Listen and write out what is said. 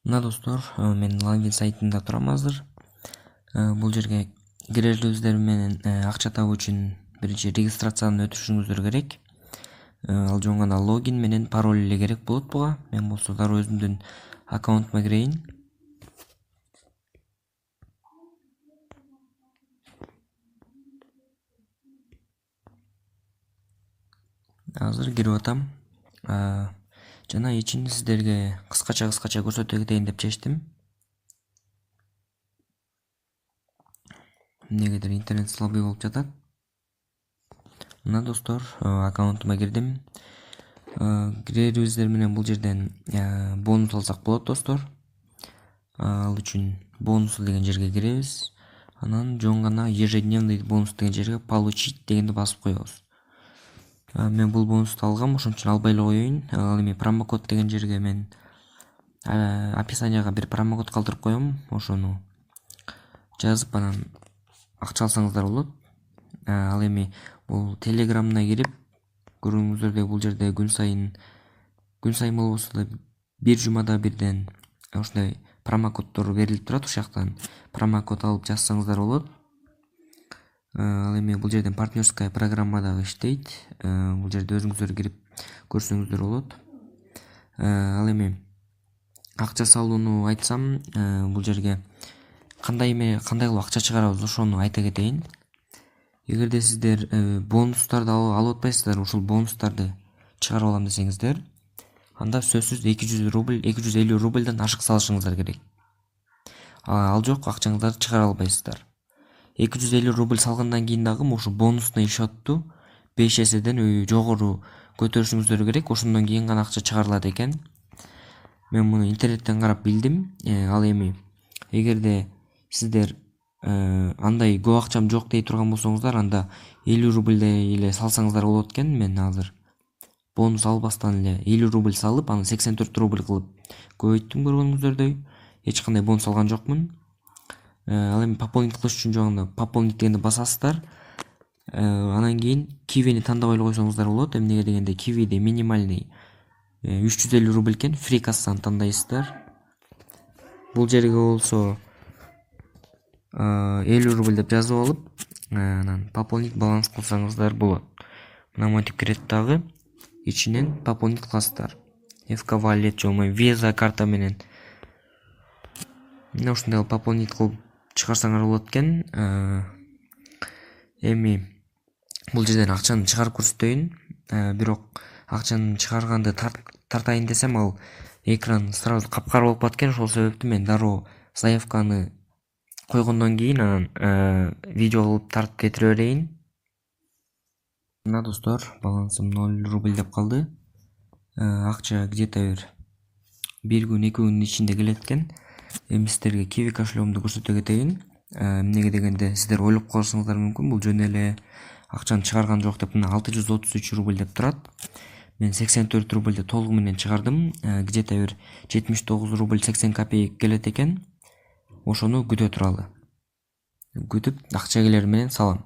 Мына достор, мен логин сайтында турам азыр. Бул жерге кирерлибиздер менен акча табуу үчүн биринчи регистрациядан өтүшүңүздөр керек. Ал жөн гана логин менен пароль эле керек болот буга. Мен болсо дароо өзүмдүн аккаунтума кирейин. Азыр кирип атам. Жана ичин сиздерге кыскача көрсөтө кетейин деп чечтим. Эмнегедир интернет слабый болуп жатат. Мына достор, аккаунтума кирдим. Кирерибиздер менен бул жерден бонус алсак болот достор. Ал үчүн бонус деген жерге киребиз. Анан жөн гана ежедневный бонус деген жерге получить дегенди басып коебуз. Мен бул бонусту алгам, ошон үчүн албай эле коеюн. Ал эми промокод деген жерге мен описанияга бир промокод калтырып коем. Ошону жазып анан акча алсаңыздар болот. Ал эми бул телеграмына кирип көрүңүздөрдөй бул жерде күн сайын болбосо да бир жумада бирден ушундай промокоддор берилип турат. Ошол жактан промокод алып жазсаңыздар болот. Ал эми бул жерден партнерская программа дагы иштейт. Бул жерде өзүңүздөр кирип көрсөңүздөр болот. Ал эми акча салууну айтсам, бул жерге кандай кылып акча чыгарабыз ошону айта кетейин. Эгерде сиздер бонустарды алып атпайсыздар, ушул бонустарды чыгарып алам десеңиздер, анда сөзсүз 200 рубль, 250 рубльдан ашык салышыңыздар керек. Ал жок, акчаңыздарды чыгара албайсыздар. 250 рубль салгандан кийин дагы ушу бонусный счетту 5 эседен жогору көтөрүшүңүздөр керек. Ошондон кийин гана акча чыгарылат экен. Мен муну интернеттен карап билдим. Ал эми эгерде сиздер андай көп акчам жок дей турган болсоңуздар, анда 50 рубльдей эле салсаңыздар болот экен. Мен азыр бонус албастан эле 50 рубль салып, аны 84 рубль кылып көбөйттүм көргөнүңүздөрдөй. Эч кандай бонус алган жокмун. Ал эми пополнить кылыш үчүн жогонда пополнить дегенди басасыздар. Анан кийин кивини тандабай эле койсоңуздар болот. Эмнеге дегенде кивиде минимальный 350 рубль экен, фри кассаны тандайсыздар. Бул жерге болсо 50 рубль деп жазып алып, анан пополнить баланс кылсаңыздар болот. Мына монтип кирет дагы, ичинен пополнить кыласыздар. FK Wallet же Visa карта менен. Мына ушундай пополнить кылып чыгарсаңар болот экен. Эми бул жерден акчаны чыгарып көрсөтөйүн. Бирок акчаны чыгарганды тартайын десем, ал экран сразу капкара болуп калат экен. Ошол себептен мен дароо заявканы койгондон кийин анан видео кылып тартып кетире берейин. Мына достор, балансым 0 рубль деп калды. Акча где-то бир күн 2 күнүн ичинде келет экен. Эми сиздерге киви кошелегимди көрсөтө кетейин. Эмнеге дегенде сиздер ойлоп калышыңыздар мүмкүн, бул жөн эле акчаны чыгарган жок деп. Мына 633 рубль деп турат. Мен 84 рубльди толугу менен чыгардым. Где-то 79 рубль 80 копеек келет экен. Ошону күтө туралы. Күтүп акча келери менен салам.